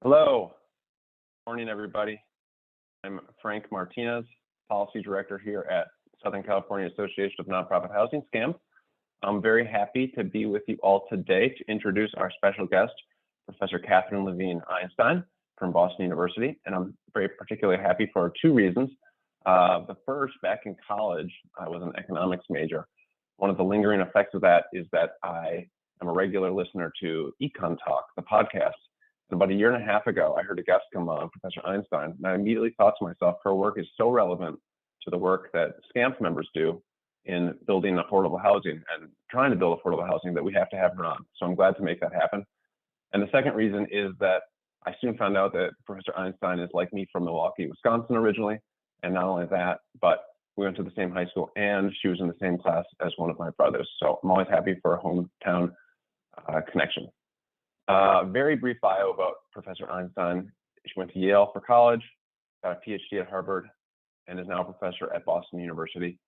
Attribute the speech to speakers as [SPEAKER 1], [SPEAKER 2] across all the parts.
[SPEAKER 1] Hello. Morning, everybody. I'm Frank Martinez, Policy Director here at Southern California Association of Nonprofit Housing, SCAM. I'm very happy to be with you all today to introduce our special guest, Professor Katherine Levine Einstein from Boston University. And I'm very particularly happy for two reasons. The first, back in college, I was an economics major. One of the lingering effects of that is that I am a regular listener to Econ Talk, the podcast. About a year and a half ago, I heard a guest come on, Professor Einstein, and I immediately thought to myself, her work is so relevant to the work that SCAMP members do in building affordable housing and trying to build affordable housing that we have to have her on. So I'm glad to make that happen. And the second reason is that I soon found out that Professor Einstein is like me from Milwaukee, Wisconsin originally. And not only that, but we went to the same high school and she was in the same class as one of my brothers. So I'm always happy for a hometown connection. Very brief bio about Professor Einstein. She went to Yale for college, got a PhD at Harvard, and is now a professor at Boston University.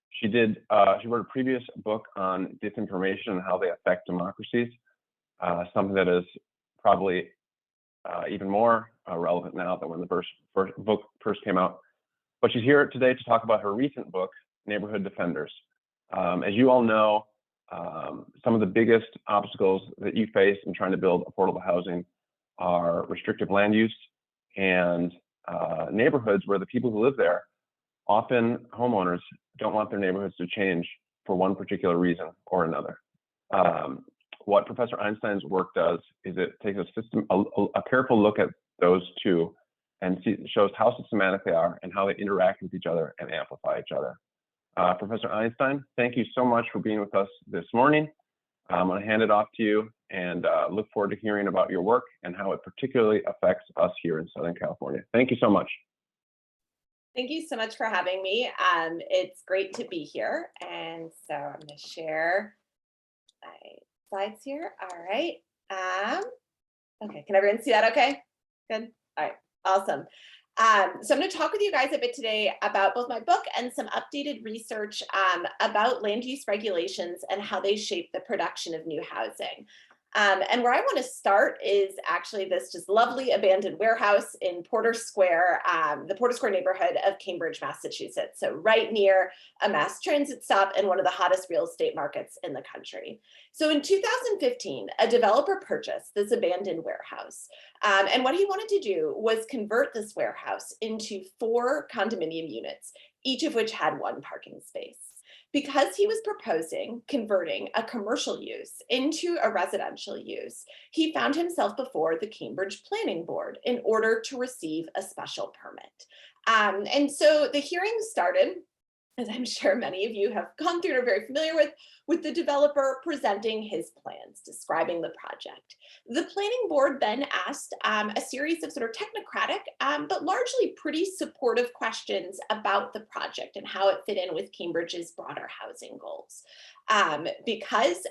[SPEAKER 1] She wrote a previous book on disinformation and how they affect democracies, something that is probably even more relevant now than when the first book first came out. But she's here today to talk about her recent book, Neighborhood Defenders. As you all know, some of the biggest obstacles that you face in trying to build affordable housing are restrictive land use and neighborhoods where the people who live there, often homeowners, don't want their neighborhoods to change for one particular reason or another. What Professor Einstein's work does is it takes a careful look at those two and shows how systematic they are and how they interact with each other and amplify each other. Professor Einstein, thank you so much for being with us this morning. I'm going to hand it off to you and look forward to hearing about your work and how it particularly affects us here in Southern California. Thank you so much.
[SPEAKER 2] Thank you so much for having me. It's great to be here. And so I'm going to share my slides here. All right. Okay, can everyone see that okay? Good. All right, awesome. So I'm going to talk with you guys a bit today about both my book and some updated research about land use regulations and how they shape the production of new housing. And where I want to start is actually this just lovely abandoned warehouse in Porter Square, the Porter Square neighborhood of Cambridge, Massachusetts. So right near a mass transit stop and one of the hottest real estate markets in the country. So in 2015, a developer purchased this abandoned warehouse. And what he wanted to do was convert this warehouse into 4 condominium units, each of which had 1 parking space. Because he was proposing converting a commercial use into a residential use, he found himself before the Cambridge Planning Board in order to receive a special permit. And so the hearing started, as I'm sure many of you have gone through and are very familiar with the developer presenting his plans, describing the project. The planning board then asked a series of sort of technocratic, but largely pretty supportive questions about the project and how it fit in with Cambridge's broader housing goals. Because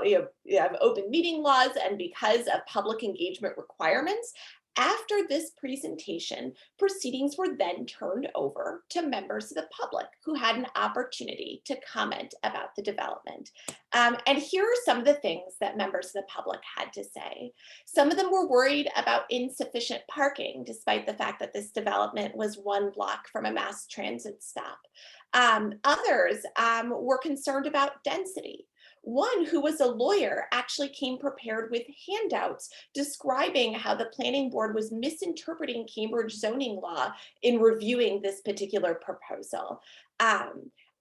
[SPEAKER 2] you have open meeting laws and because of public engagement requirements, after this presentation, proceedings were then turned over to members of the public who had an opportunity to comment about the development. And here are some of the things that members of the public had to say. Some of them were worried about insufficient parking, despite the fact that this development was 1 block from a mass transit stop. Others were concerned about density. One who was a lawyer actually came prepared with handouts describing how the planning board was misinterpreting Cambridge zoning law in reviewing this particular proposal.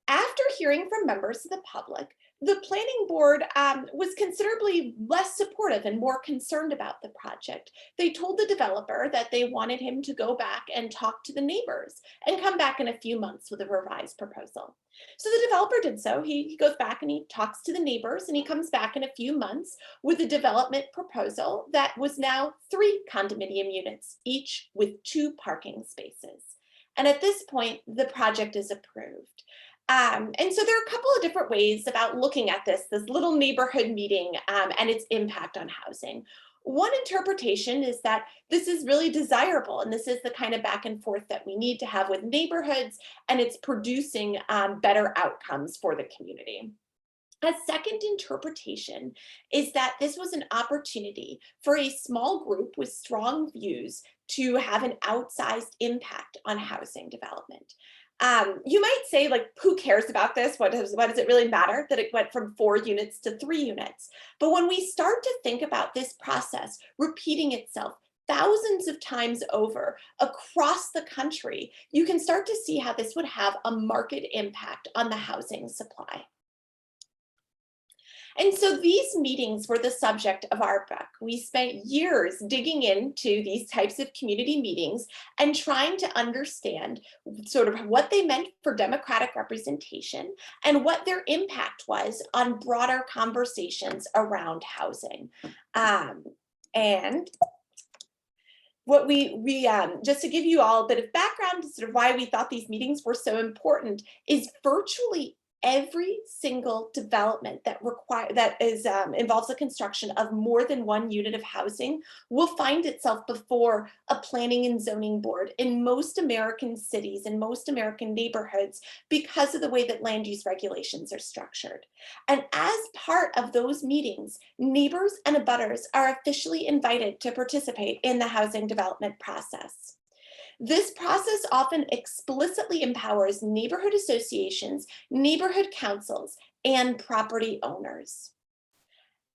[SPEAKER 2] After hearing from members of the public, the planning board was considerably less supportive and more concerned about the project. They told the developer that they wanted him to go back and talk to the neighbors and come back in a few months with a revised proposal. So the developer did so. He goes back and he talks to the neighbors and he comes back in a few months with a development proposal that was now 3 condominium units, each with 2 parking spaces. And at this point, the project is approved. And so there are a couple of different ways about looking at this little neighborhood meeting and its impact on housing. One interpretation is that this is really desirable, and this is the kind of back and forth that we need to have with neighborhoods, and it's producing better outcomes for the community. A second interpretation is that this was an opportunity for a small group with strong views to have an outsized impact on housing development. You might say, like, who cares about this? What does it really matter that it went from 4 units to 3 units? But when we start to think about this process repeating itself thousands of times over across the country, you can start to see how this would have a marked impact on the housing supply. And so these meetings were the subject of our book. We spent years digging into these types of community meetings and trying to understand sort of what they meant for democratic representation and what their impact was on broader conversations around housing. And what we just to give you all a bit of background to sort of why we thought these meetings were so important is virtually every single development that involves the construction of more than 1 unit of housing will find itself before a planning and zoning board in most American cities and most American neighborhoods because of the way that land use regulations are structured. And as part of those meetings, neighbors and abutters are officially invited to participate in the housing development process. This process often explicitly empowers neighborhood associations, neighborhood councils, and property owners.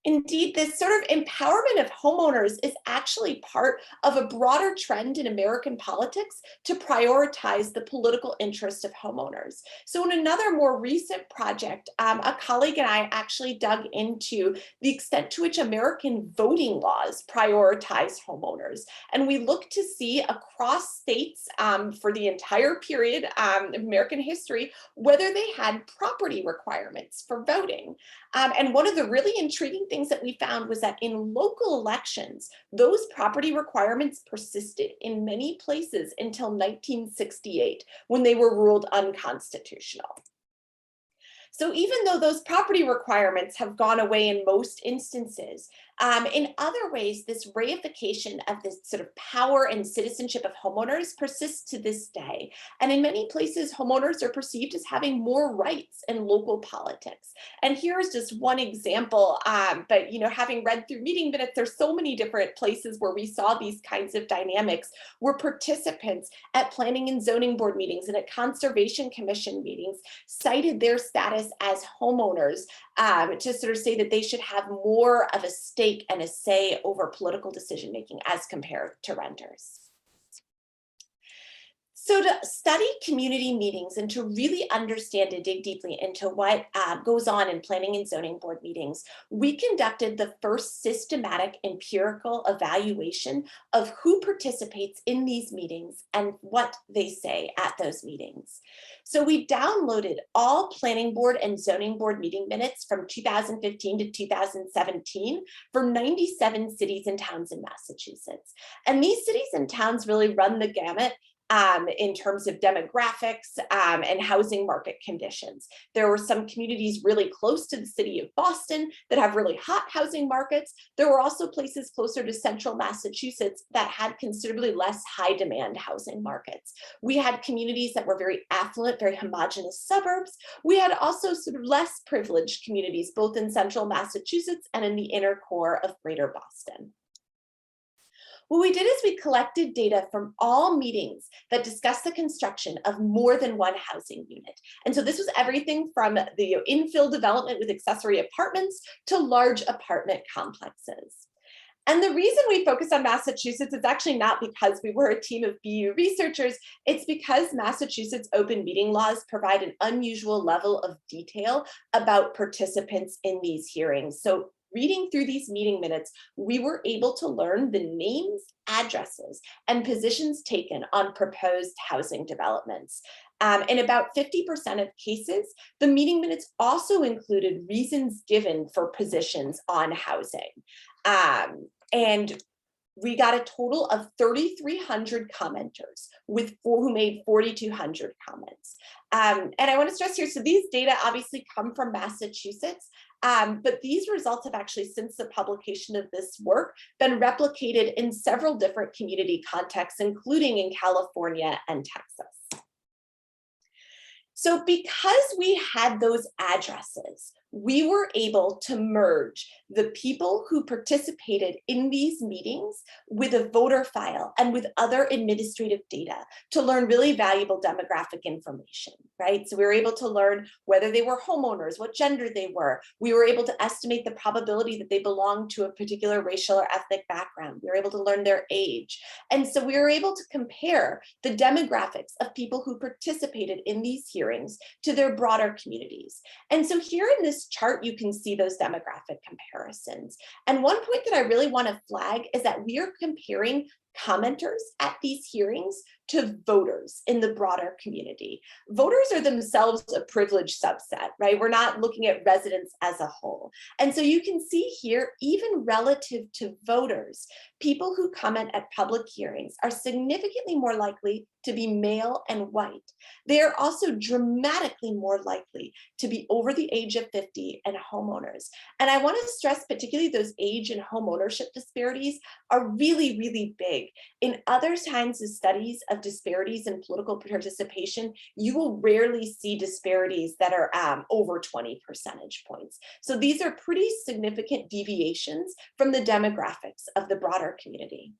[SPEAKER 2] Indeed, this sort of empowerment of homeowners is actually part of a broader trend in American politics to prioritize the political interest of homeowners. So in another more recent project, a colleague and I actually dug into the extent to which American voting laws prioritize homeowners. And we looked to see across states for the entire period of American history, whether they had property requirements for voting. And one of the really intriguing things that we found was that in local elections, those property requirements persisted in many places until 1968, when they were ruled unconstitutional. So even though those property requirements have gone away in most instances, in other ways, this reification of this sort of power and citizenship of homeowners persists to this day. And in many places, homeowners are perceived as having more rights in local politics. And here's just one example, but having read through meeting minutes, there's so many different places where we saw these kinds of dynamics where participants at planning and zoning board meetings and at conservation commission meetings cited their status as homeowners to sort of say that they should have more of a stake and a say over political decision making as compared to renters. So to study community meetings and to really understand and dig deeply into what goes on in planning and zoning board meetings, we conducted the first systematic empirical evaluation of who participates in these meetings and what they say at those meetings. So we downloaded all planning board and zoning board meeting minutes from 2015 to 2017 from 97 cities and towns in Massachusetts. And these cities and towns really run the gamut in terms of demographics and housing market conditions. There were some communities really close to the city of Boston that have really hot housing markets. There were also places closer to central Massachusetts that had considerably less high demand housing markets. We had communities that were very affluent, very homogeneous suburbs. We had also sort of less privileged communities, both in central Massachusetts and in the inner core of greater Boston. What we did is we collected data from all meetings that discussed the construction of more than one housing unit. And so this was everything from the infill development with accessory apartments to large apartment complexes. And the reason we focused on Massachusetts is actually not because we were a team of BU researchers, it's because Massachusetts open meeting laws provide an unusual level of detail about participants in these hearings. So reading through these meeting minutes, we were able to learn the names, addresses, and positions taken on proposed housing developments. In about 50% of cases, the meeting minutes also included reasons given for positions on housing. And we got a total of 3,300 commenters who made 4,200 comments. And I want to stress here, so these data obviously come from Massachusetts, but these results have actually, since the publication of this work, been replicated in several different community contexts, including in California and Texas. So because we had those addresses, we were able to merge the people who participated in these meetings with a voter file and with other administrative data to learn really valuable demographic information, right? So we were able to learn whether they were homeowners, what gender they were. We were able to estimate the probability that they belonged to a particular racial or ethnic background. We were able to learn their age. And so we were able to compare the demographics of people who participated in these hearings to their broader communities. And so here in this chart, you can see those demographic comparisons. And one point that I really want to flag is that we are comparing commenters at these hearings to voters in the broader community. Voters are themselves a privileged subset, right? We're not looking at residents as a whole. And so you can see here, even relative to voters, people who comment at public hearings are significantly more likely to be male and white. They are also dramatically more likely to be over the age of 50 and homeowners. And I want to stress particularly those age and home ownership disparities are really, really big. In other kinds of studies of disparities in political participation, you will rarely see disparities that are over 20 percentage points. So these are pretty significant deviations from the demographics of the broader community.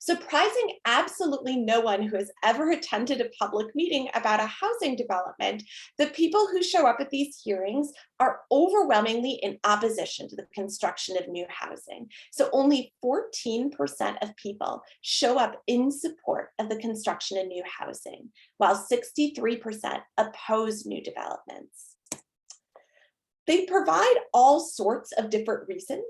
[SPEAKER 2] Surprising absolutely no one who has ever attended a public meeting about a housing development, the people who show up at these hearings are overwhelmingly in opposition to the construction of new housing. So only 14% of people show up in support of the construction of new housing, while 63% oppose new developments. They provide all sorts of different reasons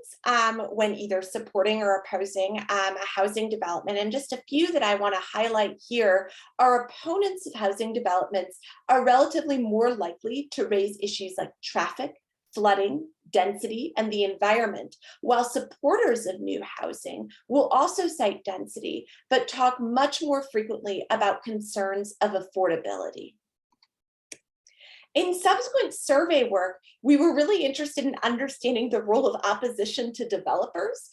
[SPEAKER 2] when either supporting or opposing a housing development. And just a few that I want to highlight here are opponents of housing developments are relatively more likely to raise issues like traffic, flooding, density, and the environment, while supporters of new housing will also cite density, but talk much more frequently about concerns of affordability. In subsequent survey work, we were really interested in understanding the role of opposition to developers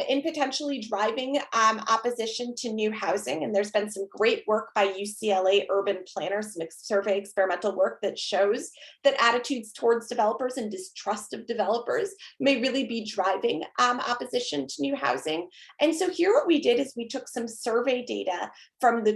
[SPEAKER 2] in potentially driving opposition to new housing. And there's been some great work by UCLA urban planners, some survey experimental work that shows that attitudes towards developers and distrust of developers may really be driving opposition to new housing. And so here what we did is we took some survey data from the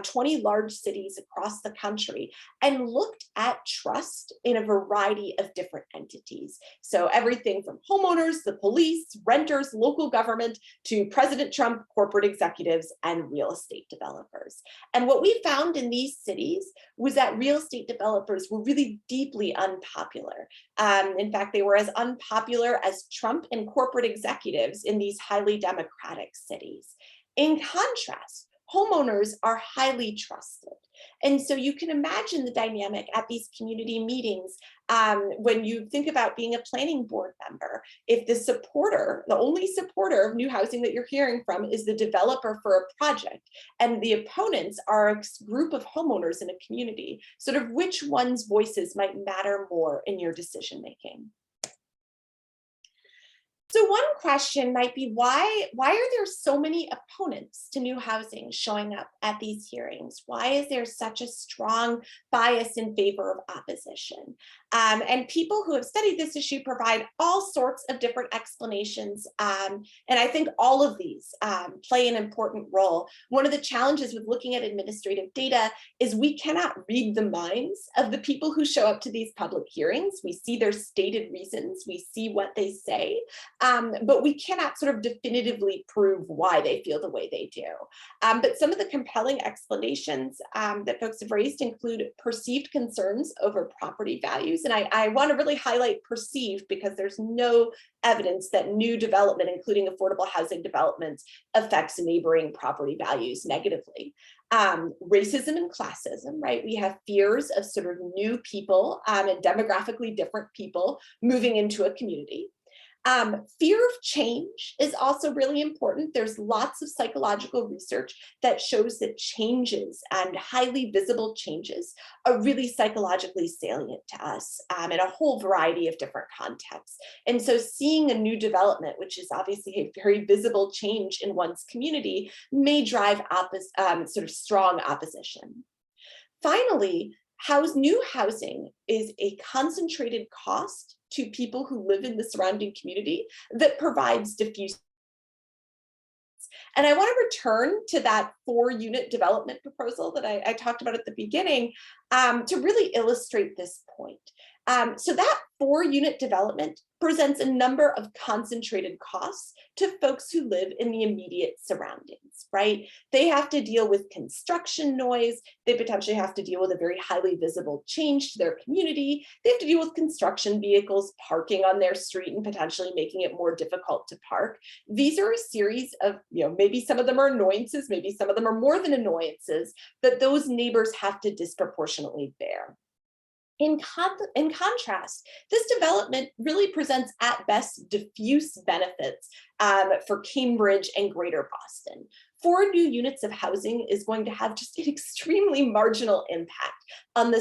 [SPEAKER 2] 20 large cities across the country and looked at trust in a variety of different entities. So everything from homeowners, the police, renters, local government, to President Trump, corporate executives, and real estate developers. And what we found in these cities was that real estate developers were really deeply unpopular. In fact, they were as unpopular as Trump and corporate executives in these highly democratic cities. In contrast, homeowners are highly trusted. And so you can imagine the dynamic at these community meetings when you think about being a planning board member. If the supporter, the only supporter of new housing that you're hearing from is the developer for a project, and the opponents are a group of homeowners in a community, sort of which one's voices might matter more in your decision making? So one question might be, why are there so many opponents to new housing showing up at these hearings? Why is there such a strong bias in favor of opposition? And people who have studied this issue provide all sorts of different explanations. And I think all of these play an important role. One of the challenges with looking at administrative data is we cannot read the minds of the people who show up to these public hearings. We see their stated reasons, we see what they say, but we cannot sort of definitively prove why they feel the way they do. But some of the compelling explanations that folks have raised include perceived concerns over property values. And I want to really highlight perceived because there's no evidence that new development, including affordable housing developments, affects neighboring property values negatively. Racism and classism, right? We have fears of sort of new people and demographically different people moving into a community. Fear of change is also really important. There's lots of psychological research that shows that changes and highly visible changes are really psychologically salient to us in a whole variety of different contexts. And so seeing a new development, which is obviously a very visible change in one's community, may drive sort of strong opposition. Finally, New housing is a concentrated cost to people who live in the surrounding community that provides diffuse. And I want to return to that 4-unit development proposal that I talked about at the beginning to really illustrate this point. So that 4-unit development presents a number of concentrated costs to folks who live in the immediate surroundings, right? They have to deal with construction noise. They potentially have to deal with a very highly visible change to their community. They have to deal with construction vehicles parking on their street and potentially making it more difficult to park. These are a series of, maybe some of them are annoyances, maybe some of them are more than annoyances that those neighbors have to disproportionately bear. In contrast, this development really presents at best diffuse benefits for Cambridge and Greater Boston. 4 new units of housing is going to have just an extremely marginal impact on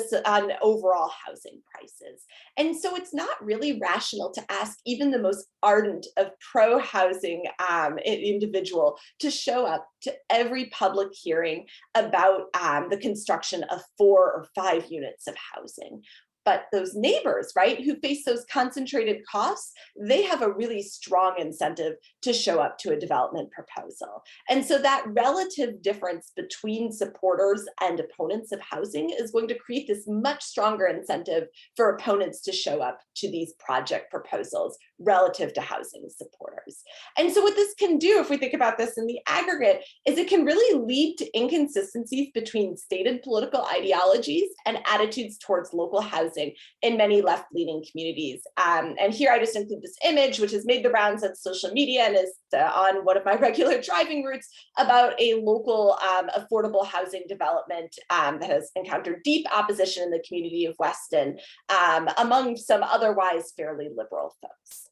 [SPEAKER 2] overall housing prices. And so it's not really rational to ask even the most ardent of pro-housing individual to show up to every public hearing about the construction of 4 or 5 units of housing. But those neighbors, right, who face those concentrated costs, they have a really strong incentive to show up to a development proposal. And so that relative difference between supporters and opponents of housing is going to create this much stronger incentive for opponents to show up to these project proposals relative to housing supporters. And so what this can do, if we think about this in the aggregate, is it can really lead to inconsistencies between stated political ideologies and attitudes towards local housing in many left-leaning communities. And here I just include this image, which has made the rounds on social media and is on one of my regular driving routes about a local affordable housing development that has encountered deep opposition in the community of Weston among some otherwise fairly liberal folks.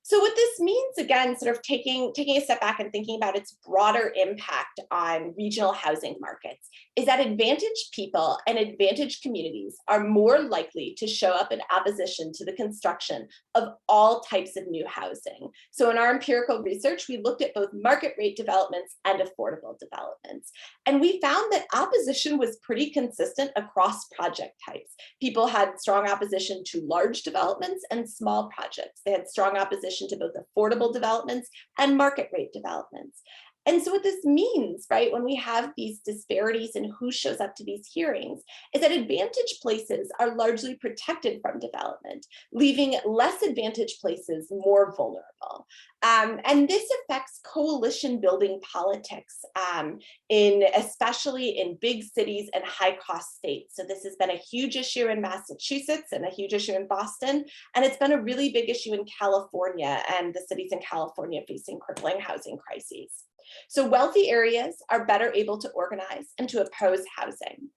[SPEAKER 2] So what this means, again, sort of taking a step back and thinking about its broader impact on regional housing markets, is that advantaged people and advantaged communities are more likely to show up in opposition to the construction of all types of new housing. So in our empirical research, we looked at both market rate developments and affordable developments. And we found that opposition was pretty consistent across project types. People had strong opposition to large developments and small projects. They had strong opposition to both affordable developments and market rate developments. And so what this means, right, when we have these disparities in who shows up to these hearings, is that advantaged places are largely protected from development, leaving less advantaged places more vulnerable. And this affects coalition building politics, especially in big cities and high-cost states. So this has been a huge issue in Massachusetts and a huge issue in Boston, and it's been a really big issue in California and the cities in California facing crippling housing crises. So wealthy areas are better able to organize and to oppose housing.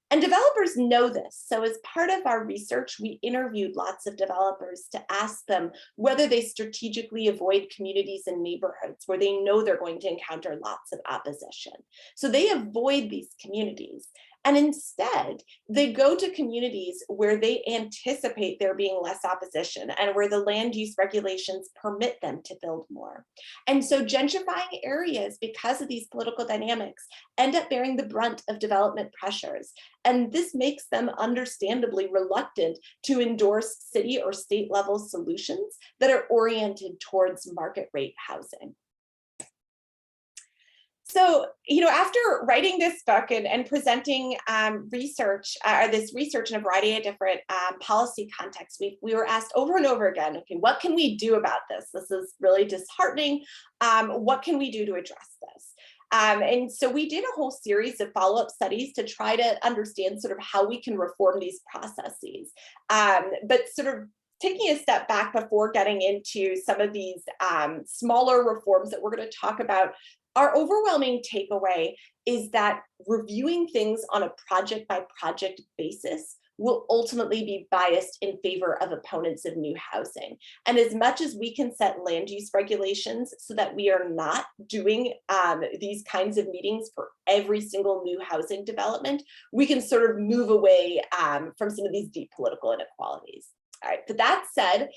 [SPEAKER 2] And developers know this. So as part of our research, we interviewed lots of developers to ask them whether they strategically avoid communities and neighborhoods where they know they're going to encounter lots of opposition. So they avoid these communities. And instead, they go to communities where they anticipate there being less opposition and where the land use regulations permit them to build more. And so gentrifying areas, because of these political dynamics, end up bearing the brunt of development pressures. And this makes them understandably reluctant to endorse city or state level solutions that are oriented towards market rate housing. So, after writing this book and presenting this research in a variety of different policy contexts, we were asked over and over again, okay, what can we do about this? This is really disheartening. What can we do to address this? And so we did a whole series of follow-up studies to try to understand sort of how we can reform these processes. But sort of taking a step back before getting into some of these smaller reforms that we're going to talk about, our overwhelming takeaway is that reviewing things on a project-by-project basis will ultimately be biased in favor of opponents of new housing. And as much as we can set land use regulations so that we are not doing these kinds of meetings for every single new housing development, we can sort of move away from some of these deep political inequalities. All right, but that said,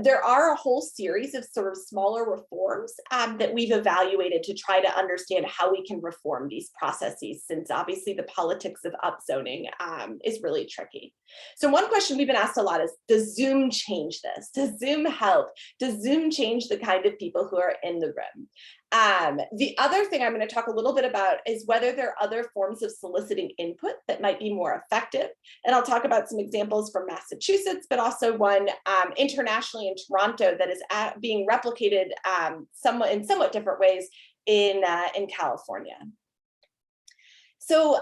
[SPEAKER 2] there are a whole series of sort of smaller reforms that we've evaluated to try to understand how we can reform these processes, since obviously the politics of upzoning is really tricky. So one question we've been asked a lot is, does Zoom change this? Does Zoom help? Does Zoom change the kind of people who are in the room? The other thing I'm going to talk a little bit about is whether there are other forms of soliciting input that might be more effective. And I'll talk about some examples from Massachusetts, but also one internationally in Toronto that is being replicated in somewhat different ways in California. So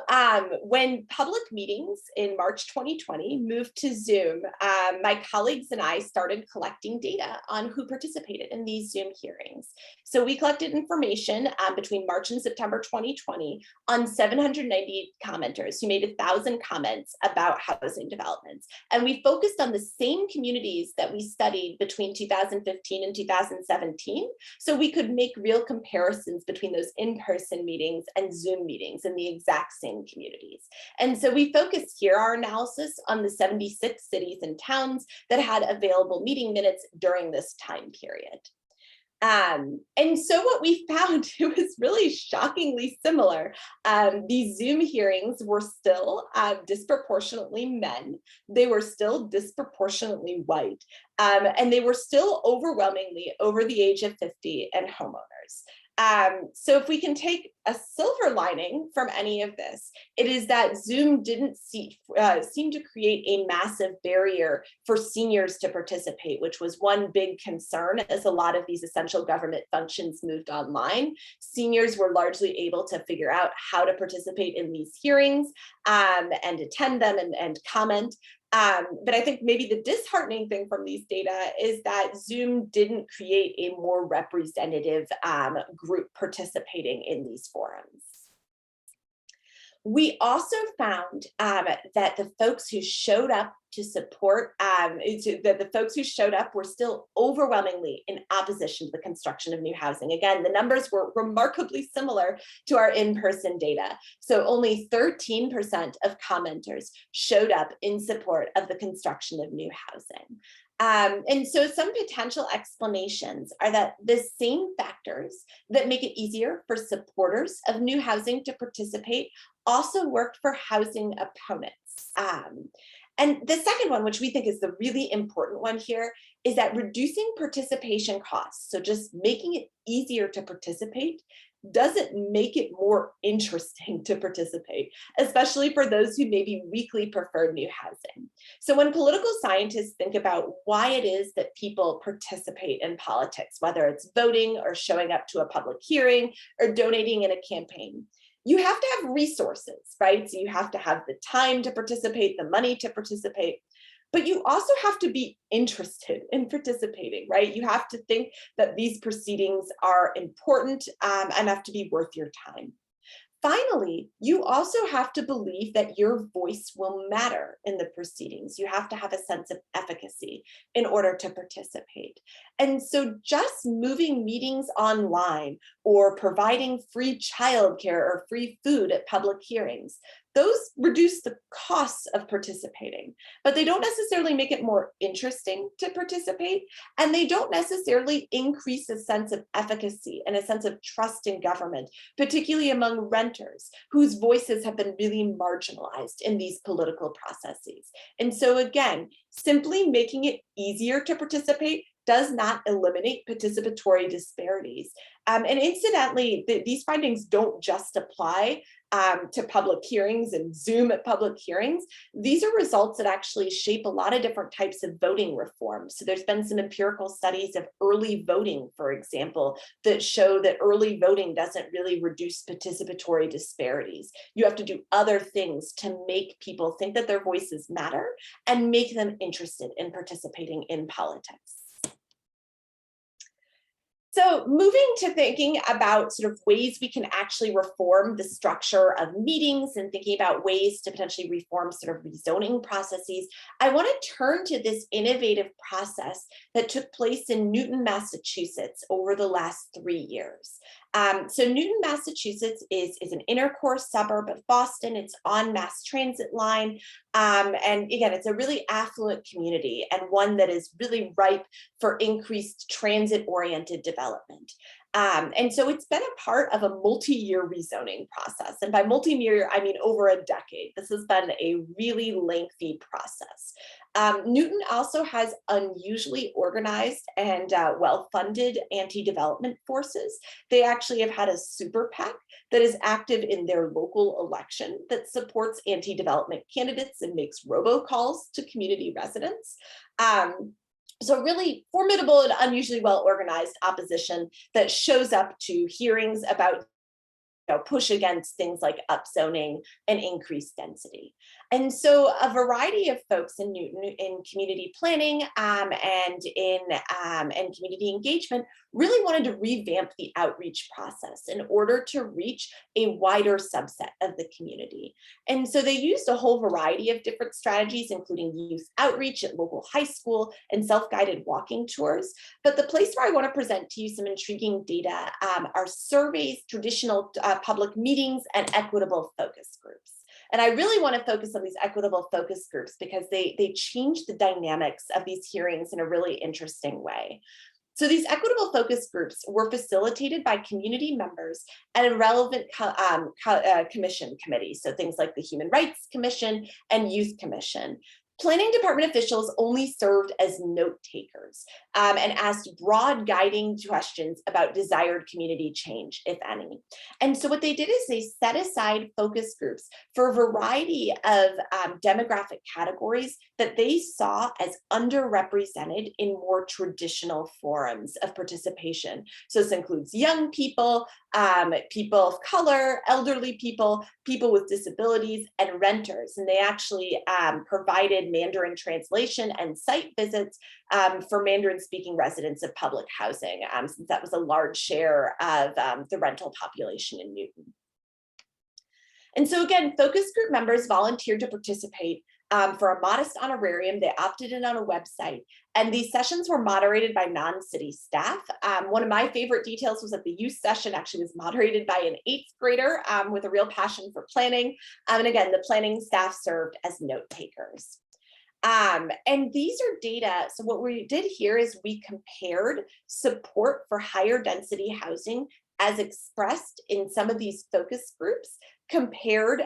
[SPEAKER 2] when public meetings in March 2020 moved to Zoom, my colleagues and I started collecting data on who participated in these Zoom hearings. So we collected information between March and September 2020 on 790 commenters who made 1,000 comments about housing developments. And we focused on the same communities that we studied between 2015 and 2017, so we could make real comparisons between those in-person meetings and Zoom meetings in the exact same communities. And so we focused here our analysis on the 76 cities and towns that had available meeting minutes during this time period. And so what we found, it was really shockingly similar. These Zoom hearings were still disproportionately men. They were still disproportionately white. And they were still overwhelmingly over the age of 50 and homeowners. So if we can take a silver lining from any of this, it is that Zoom didn't seem to create a massive barrier for seniors to participate, which was one big concern as a lot of these essential government functions moved online. Seniors were largely able to figure out how to participate in these hearings and attend them and comment. But I think maybe the disheartening thing from these data is that Zoom didn't create a more representative group participating in these forums. We also found that the folks who showed up to support, that the folks who showed up were still overwhelmingly in opposition to the construction of new housing. Again, the numbers were remarkably similar to our in-person data. So only 13% of commenters showed up in support of the construction of new housing. And so some potential explanations are that the same factors that make it easier for supporters of new housing to participate also worked for housing opponents. And the second one, which we think is the really important one here, is that reducing participation costs, so just making it easier to participate, doesn't make it more interesting to participate, especially for those who maybe weakly prefer new housing. So when political scientists think about why it is that people participate in politics, whether it's voting or showing up to a public hearing or donating in a campaign, you have to have resources, right? So you have to have the time to participate, the money to participate, but you also have to be interested in participating, right? You have to think that these proceedings are important and have to be worth your time. Finally, you also have to believe that your voice will matter in the proceedings. You have to have a sense of efficacy in order to participate. And so just moving meetings online or providing free childcare or free food at public hearings, those reduce the costs of participating, but they don't necessarily make it more interesting to participate, and they don't necessarily increase a sense of efficacy and a sense of trust in government, particularly among renters whose voices have been really marginalized in these political processes. And so again, simply making it easier to participate does not eliminate participatory disparities. And incidentally, these findings don't just apply to public hearings and Zoom at public hearings. These are results that actually shape a lot of different types of voting reforms. So there's been some empirical studies of early voting, for example, that show that early voting doesn't really reduce participatory disparities. You have to do other things to make people think that their voices matter and make them interested in participating in politics. So moving to thinking about sort of ways we can actually reform the structure of meetings and thinking about ways to potentially reform sort of rezoning processes, I want to turn to this innovative process that took place in Newton, Massachusetts over the last 3 years. So Newton, Massachusetts is an inner core suburb of Boston. It's on mass transit line. And again, it's a really affluent community and one that is really ripe for increased transit-oriented development. And so it's been a part of a multi-year rezoning process. And by multi-year, I mean over a decade. This has been a really lengthy process. Newton also has unusually organized and well-funded anti-development forces. They actually have had a super PAC that is active in their local election that supports anti-development candidates and makes robocalls to community residents. So really formidable and unusually well-organized opposition that shows up to hearings about push against things like upzoning and increased density. And so a variety of folks in Newton in community planning and community engagement really wanted to revamp the outreach process in order to reach a wider subset of the community. And so they used a whole variety of different strategies, including youth outreach at local high school and self-guided walking tours. But the place where I want to present to you some intriguing data are surveys, traditional public meetings, and equitable focus groups. And I really want to focus on these equitable focus groups because they change the dynamics of these hearings in a really interesting way. So these equitable focus groups were facilitated by community members and relevant commission committees, so things like the Human Rights Commission and Youth Commission. Planning department officials only served as note takers and asked broad guiding questions about desired community change, if any. And so what they did is they set aside focus groups for a variety of demographic categories that they saw as underrepresented in more traditional forums of participation. So this includes young people, people of color, elderly people, people with disabilities, and renters. And they actually provided Mandarin translation and site visits for Mandarin-speaking residents of public housing, since that was a large share of the rental population in Newton. And so again, focus group members volunteered to participate for a modest honorarium. They opted in on a website, and these sessions were moderated by non-city staff. One of my favorite details was that the youth session actually was moderated by an 8th grader with a real passion for planning. And again, the planning staff served as note takers. And these are data. So what we did here is we compared support for higher density housing as expressed in some of these focus groups compared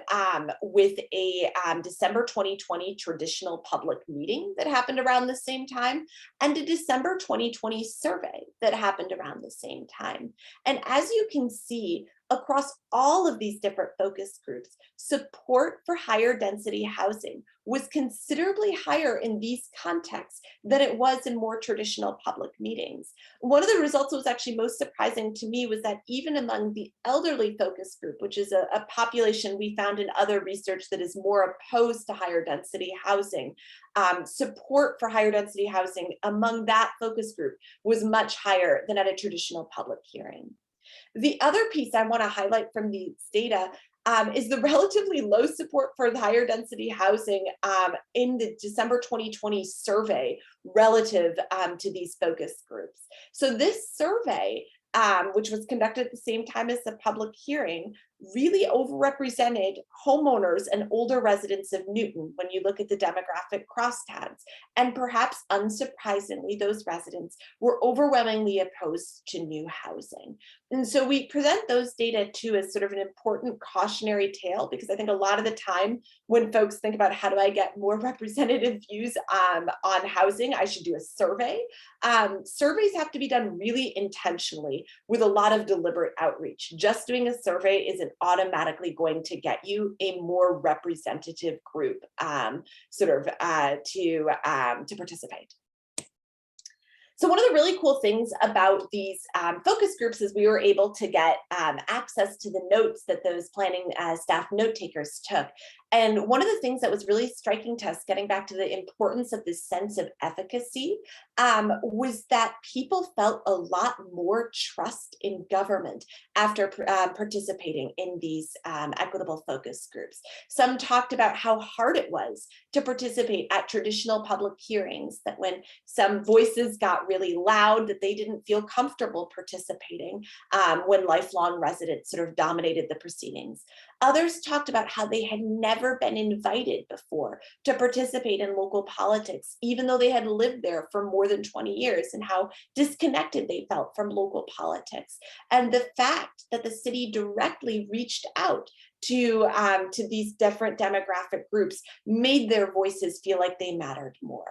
[SPEAKER 2] with a December 2020 traditional public meeting that happened around the same time and a December 2020 survey that happened around the same time. And as you can see, across all of these different focus groups, support for higher density housing was considerably higher in these contexts than it was in more traditional public meetings. One of the results that was actually most surprising to me was that even among the elderly focus group, which is a population we found in other research that is more opposed to higher density housing, support for higher density housing among that focus group was much higher than at a traditional public hearing. The other piece I want to highlight from these data is the relatively low support for the higher density housing in the December 2020 survey relative to these focus groups. So this survey, which was conducted at the same time as the public hearing, really overrepresented homeowners and older residents of Newton when you look at the demographic crosstabs. And perhaps unsurprisingly, those residents were overwhelmingly opposed to new housing. And so we present those data too as sort of an important cautionary tale, because I think a lot of the time when folks think about how do I get more representative views on housing, I should do a survey. Surveys have to be done really intentionally with a lot of deliberate outreach. Just doing a survey isn't automatically going to get you a more representative group to participate. So one of the really cool things about these focus groups is we were able to get access to the notes that those planning staff note takers took. And one of the things that was really striking to us, getting back to the importance of this sense of efficacy, was that people felt a lot more trust in government after participating in these equitable focus groups. Some talked about how hard it was to participate at traditional public hearings, that when some voices got really loud, that they didn't feel comfortable participating when lifelong residents sort of dominated the proceedings. Others talked about how they had never been invited before to participate in local politics, even though they had lived there for more than 20 years, and how disconnected they felt from local politics. And the fact that the city directly reached out to these different demographic groups made their voices feel like they mattered more.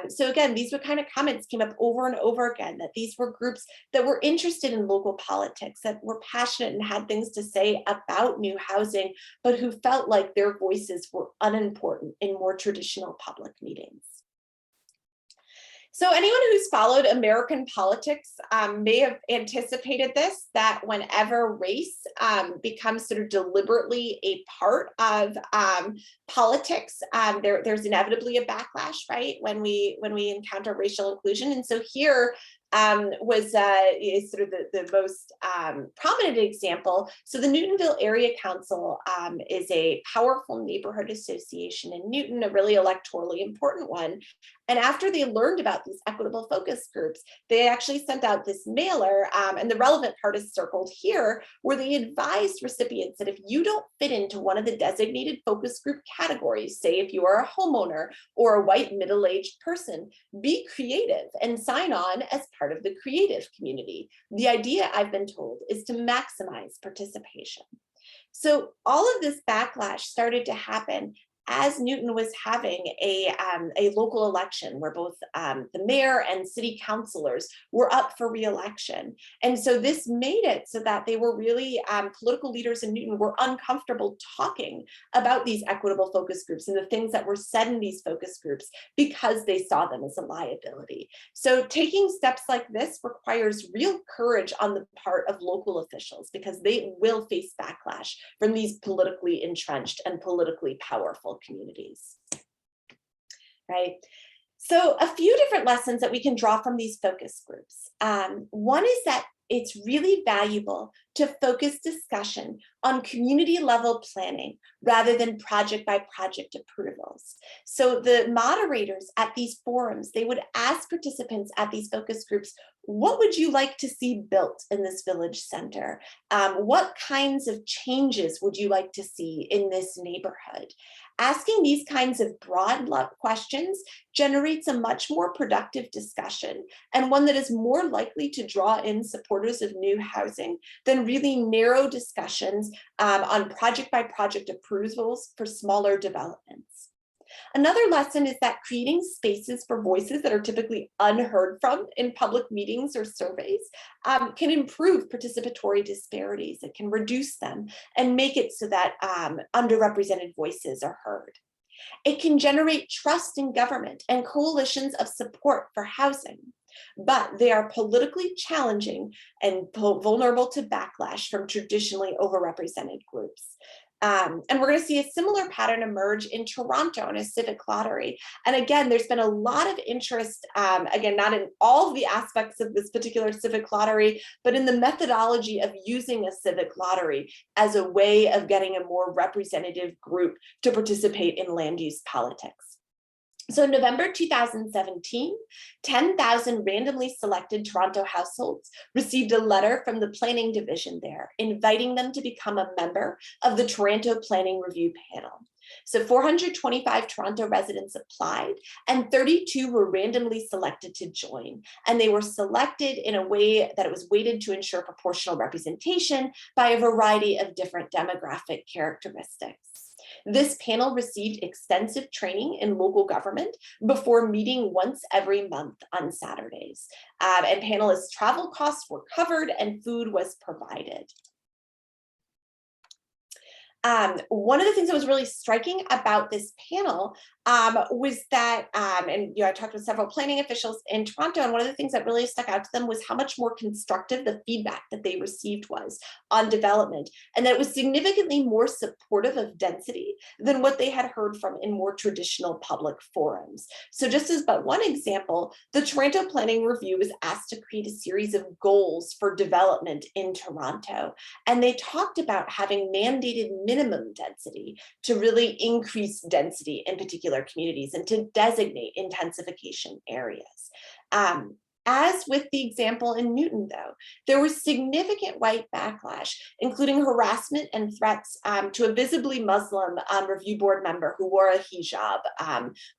[SPEAKER 2] So again, these were kind of comments came up over and over again, that these were groups that were interested in local politics, that were passionate and had things to say about new housing, but who felt like their voices were unimportant in more traditional public meetings. So anyone who's followed American politics may have anticipated this, that whenever race becomes sort of deliberately a part of politics, there's inevitably a backlash, right? When we encounter racial inclusion. And so here was is sort of the most prominent example. So the Newtonville Area Council is a powerful neighborhood association in Newton, a really electorally important one. And after they learned about these equitable focus groups, they actually sent out this mailer, and the relevant part is circled here, where they advised recipients that if you don't fit into one of the designated focus group categories, say if you are a homeowner or a white middle-aged person, be creative and sign on as part of the creative community. The idea, I've been told, is to maximize participation. So all of this backlash started to happen as Newton was having a local election where both the mayor and city councilors were up for re-election. And so this made it so that they were really, political leaders in Newton were uncomfortable talking about these equitable focus groups and the things that were said in these focus groups because they saw them as a liability. So taking steps like this requires real courage on the part of local officials, because they will face backlash from these politically entrenched and politically powerful communities, right? So a few different lessons that we can draw from these focus groups. One is that it's really valuable to focus discussion on community level planning rather than project by project approvals. So the moderators at these forums, they would ask participants at these focus groups, what would you like to see built in this village center? What kinds of changes would you like to see in this neighborhood? Asking these kinds of broad questions generates a much more productive discussion, and one that is more likely to draw in supporters of new housing than really narrow discussions on project by project approvals for smaller developments. Another lesson is that creating spaces for voices that are typically unheard from in public meetings or surveys can improve participatory disparities. It can reduce them and make it so that underrepresented voices are heard. It can generate trust in government and coalitions of support for housing, but they are politically challenging and vulnerable to backlash from traditionally overrepresented groups. And we're going to see a similar pattern emerge in Toronto in a civic lottery. And again, there's been a lot of interest, again, not in all the aspects of this particular civic lottery, but in the methodology of using a civic lottery as a way of getting a more representative group to participate in land use politics. So in November 2017, 10,000 randomly selected Toronto households received a letter from the planning division there, inviting them to become a member of the Toronto Planning Review Panel. So 425 Toronto residents applied, and 32 were randomly selected to join. And they were selected in a way that it was weighted to ensure proportional representation by a variety of different demographic characteristics. This panel received extensive training in local government before meeting once every month on Saturdays. And panelists' travel costs were covered and food was provided. One of the things that was really striking about this panel was that, and I talked with several planning officials in Toronto, and one of the things that really stuck out to them was how much more constructive the feedback that they received was on development, and that it was significantly more supportive of density than what they had heard from in more traditional public forums. So just as but one example, the Toronto Planning Review was asked to create a series of goals for development in Toronto, and they talked about having mandated minimum density to really increase density in particular communities and to designate intensification areas. As with the example in Newton, though, there was significant white backlash, including harassment and threats to a visibly Muslim review board member who wore a hijab,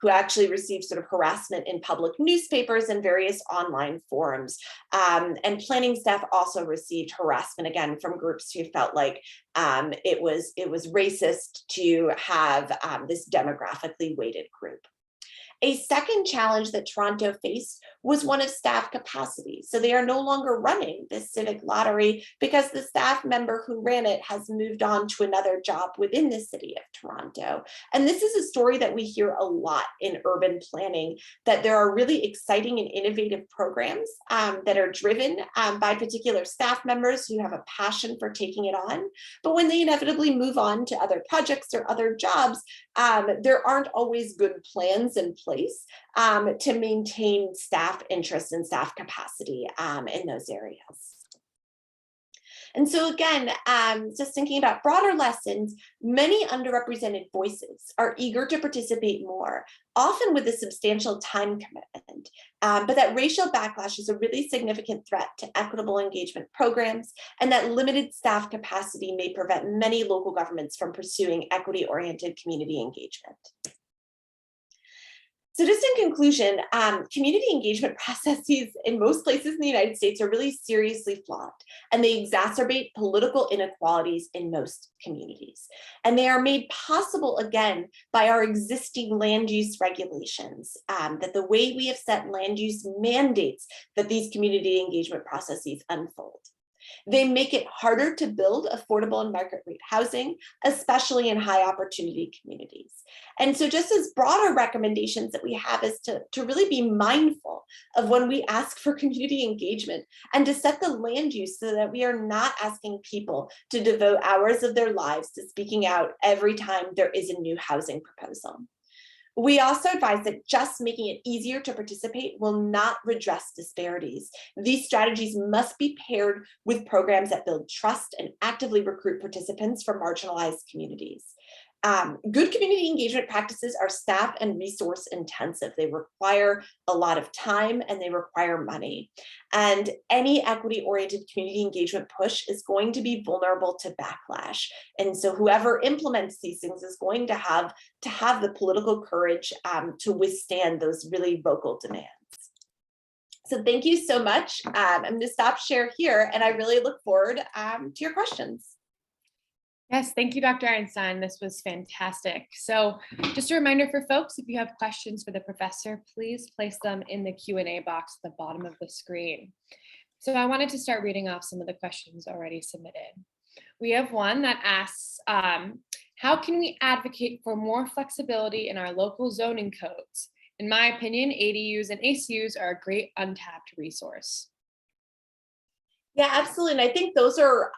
[SPEAKER 2] who actually received sort of harassment in public newspapers and various online forums. And planning staff also received harassment, again, from groups who felt like it was racist to have this demographically weighted group. A second challenge that Toronto faced was one of staff capacity. So they are no longer running this civic lottery because the staff member who ran it has moved on to another job within the city of Toronto. And this is a story that we hear a lot in urban planning, that there are really exciting and innovative programs that are driven by particular staff members who have a passion for taking it on. But when they inevitably move on to other projects or other jobs, there aren't always good plans in place to maintain staff interest and staff capacity in those areas. And so again, just thinking about broader lessons, many underrepresented voices are eager to participate more, often with a substantial time commitment, but that racial backlash is a really significant threat to equitable engagement programs, and that limited staff capacity may prevent many local governments from pursuing equity-oriented community engagement. So just in conclusion, community engagement processes in most places in the United States are really seriously flawed, and they exacerbate political inequalities in most communities. And they are made possible, again, by our existing land use regulations, that the way we have set land use mandates that these community engagement processes unfold. They make it harder to build affordable and market rate housing, especially in high opportunity communities. And so just as broader recommendations that we have is to really be mindful of when we ask for community engagement, and to set the land use so that we are not asking people to devote hours of their lives to speaking out every time there is a new housing proposal. We also advise that just making it easier to participate will not redress disparities. These strategies must be paired with programs that build trust and actively recruit participants from marginalized communities. Good community engagement practices are staff and resource intensive. They require a lot of time and they require money. And any equity-oriented community engagement push is going to be vulnerable to backlash. And so whoever implements these things is going to have the political courage to withstand those really vocal demands. So thank you so much. I'm going to stop share here, and I really look forward to your questions.
[SPEAKER 3] Yes, thank you, Dr. Einstein. This was fantastic. So just a reminder for folks, if you have questions for the professor, please place them in the Q&A box at the bottom of the screen. So I wanted to start reading off some of the questions already submitted. We have one that asks, how can we advocate for more flexibility in our local zoning codes? In my opinion, ADUs and ACUs are a great untapped resource.
[SPEAKER 2] Yeah, absolutely. And I think those are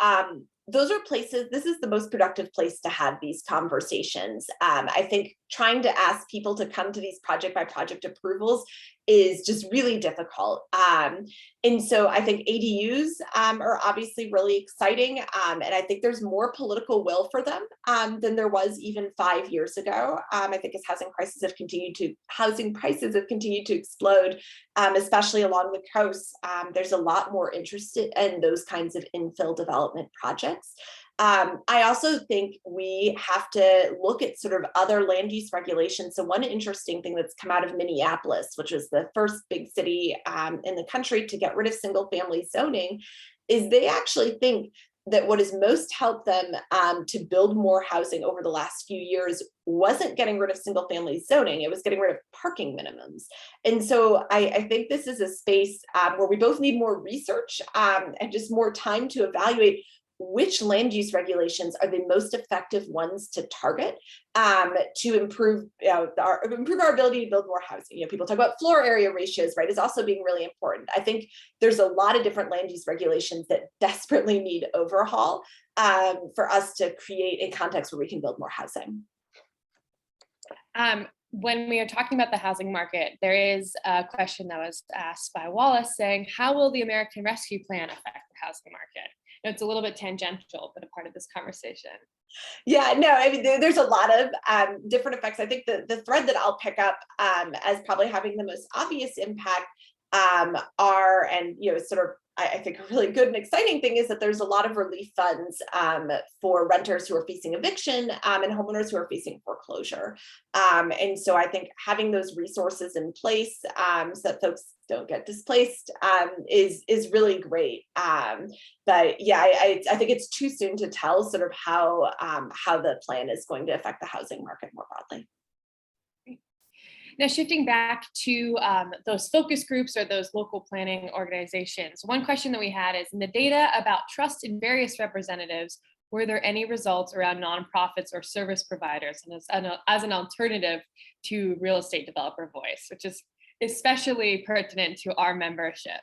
[SPEAKER 2] places, this is the most productive place to have these conversations. I think trying to ask people to come to these project by project approvals is just really difficult. And so I think ADUs are obviously really exciting. And I think there's more political will for them than there was even 5 years ago. I think as housing prices have continued to explode, especially along the coast, there's a lot more interest in those kinds of infill development projects. I also think we have to look at sort of other land use regulations. So one interesting thing that's come out of Minneapolis, which was the first big city in the country to get rid of single family zoning, is they actually think that what has most helped them to build more housing over the last few years wasn't getting rid of single family zoning, it was getting rid of parking minimums. And so I think this is a space where we both need more research and just more time to evaluate which land use regulations are the most effective ones to target to improve improve our ability to build more housing. People talk about floor area ratios, right, is also being really important. I think there's a lot of different land use regulations that desperately need overhaul for us to create a context where we can build more housing.
[SPEAKER 3] When we are talking about the housing market, there is a question that was asked by Wallace saying, how will the American Rescue Plan affect the housing market? It's a little bit tangential, but a part of this conversation.
[SPEAKER 2] Yeah, no, I mean, there's a lot of different effects. I think the thread that I'll pick up as probably having the most obvious impact are, and sort of, I think a really good and exciting thing is that there's a lot of relief funds for renters who are facing eviction and homeowners who are facing foreclosure. And so I think having those resources in place so that folks don't get displaced is really great. But yeah, I think it's too soon to tell sort of how the plan is going to affect the housing market more broadly.
[SPEAKER 3] Now, shifting back to those focus groups or those local planning organizations, one question that we had is, in the data about trust in various representatives, were there any results around nonprofits or service providers and as an alternative to real estate developer voice, which is especially pertinent to our membership?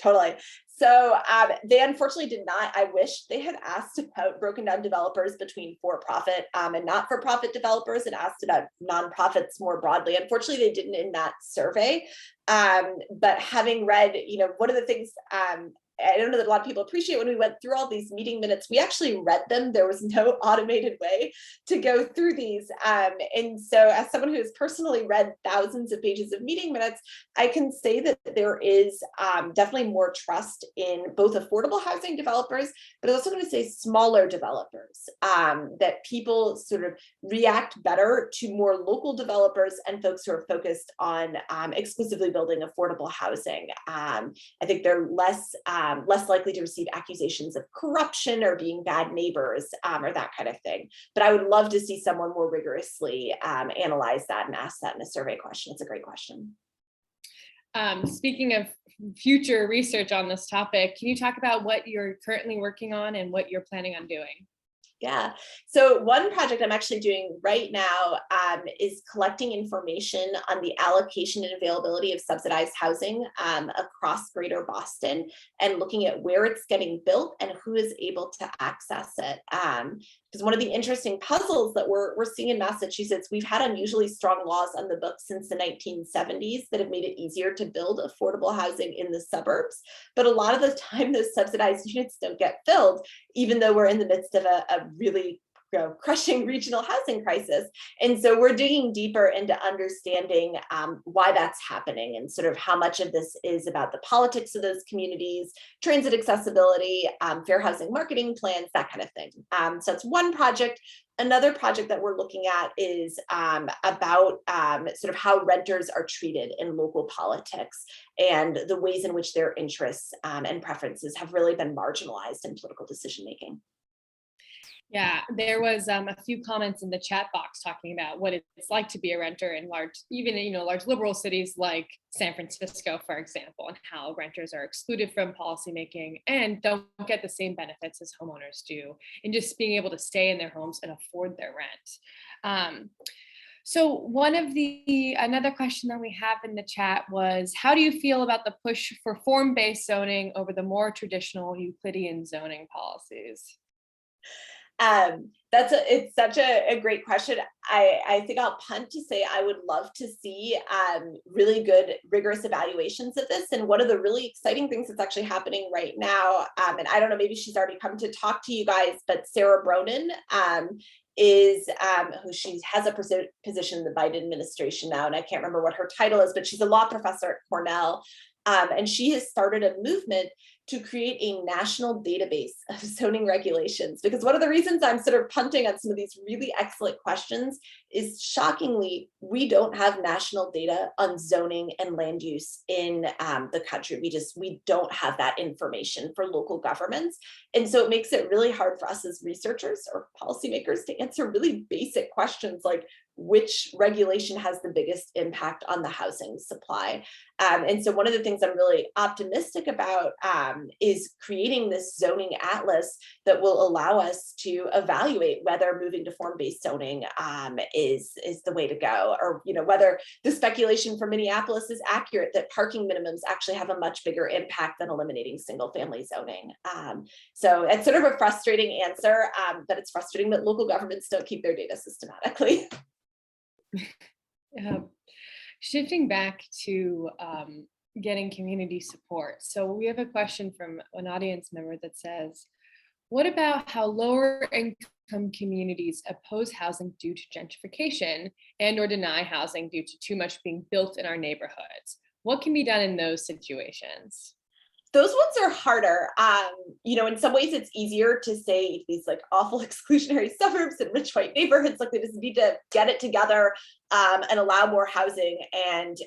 [SPEAKER 2] Totally. So they unfortunately did not. I wish they had asked about broken down developers between for-profit and not-for-profit developers and asked about nonprofits more broadly. Unfortunately, they didn't in that survey. But having read, one of the things I don't know that a lot of people appreciate when we went through all these meeting minutes, we actually read them. There was no automated way to go through these. And so as someone who has personally read thousands of pages of meeting minutes, I can say that there is definitely more trust in both affordable housing developers, but I was also going to say smaller developers, that people sort of react better to more local developers and folks who are focused on exclusively building affordable housing. I think they're less likely to receive accusations of corruption or being bad neighbors or that kind of thing. But I would love to see someone more rigorously analyze that and ask that in a survey question. It's a great question.
[SPEAKER 3] Speaking of future research on this topic, can you talk about what you're currently working on and what you're planning on doing?
[SPEAKER 2] Yeah, so one project I'm actually doing right now is collecting information on the allocation and availability of subsidized housing across Greater Boston and looking at where it's getting built and who is able to access it. Because one of the interesting puzzles that we're seeing in Massachusetts, we've had unusually strong laws on the books since the 1970s that have made it easier to build affordable housing in the suburbs. But a lot of the time, those subsidized units don't get filled, even though we're in the midst of a really crushing regional housing crisis. And so we're digging deeper into understanding why that's happening and sort of how much of this is about the politics of those communities, transit accessibility, fair housing marketing plans, that kind of thing. So that's one project. Another project that we're looking at is about sort of how renters are treated in local politics and the ways in which their interests and preferences have really been marginalized in political decision-making.
[SPEAKER 3] Yeah, there was a few comments in the chat box talking about what it's like to be a renter in large liberal cities like San Francisco, for example, and how renters are excluded from policymaking and don't get the same benefits as homeowners do, and just being able to stay in their homes and afford their rent. So another question that we have in the chat was, how do you feel about the push for form-based zoning over the more traditional Euclidean zoning policies?
[SPEAKER 2] It's such a great question. I think I'll punt to say I would love to see really good, rigorous evaluations of this. And one of the really exciting things that's actually happening right now, and I don't know, maybe she's already come to talk to you guys, but Sarah Bronin is who she has a position in the Biden administration now, and I can't remember what her title is, but she's a law professor at Cornell. And she has started a movement to create a national database of zoning regulations, because one of the reasons I'm sort of punting on some of these really excellent questions is, shockingly, we don't have national data on zoning and land use in the country. We don't have that information for local governments. And so it makes it really hard for us as researchers or policymakers to answer really basic questions like, which regulation has the biggest impact on the housing supply. And so one of the things I'm really optimistic about is creating this zoning atlas that will allow us to evaluate whether moving to form-based zoning is the way to go, or whether the speculation from Minneapolis is accurate that parking minimums actually have a much bigger impact than eliminating single-family zoning. So it's sort of a frustrating answer, but it's frustrating that local governments don't keep their data systematically.
[SPEAKER 3] Shifting back to getting community support. So we have a question from an audience member that says, what about how lower income communities oppose housing due to gentrification and or deny housing due to too much being built in our neighborhoods? What can be done in those situations?
[SPEAKER 2] Those ones are harder. In some ways it's easier to say these like awful exclusionary suburbs and rich white neighborhoods, like they just need to get it together and allow more housing. And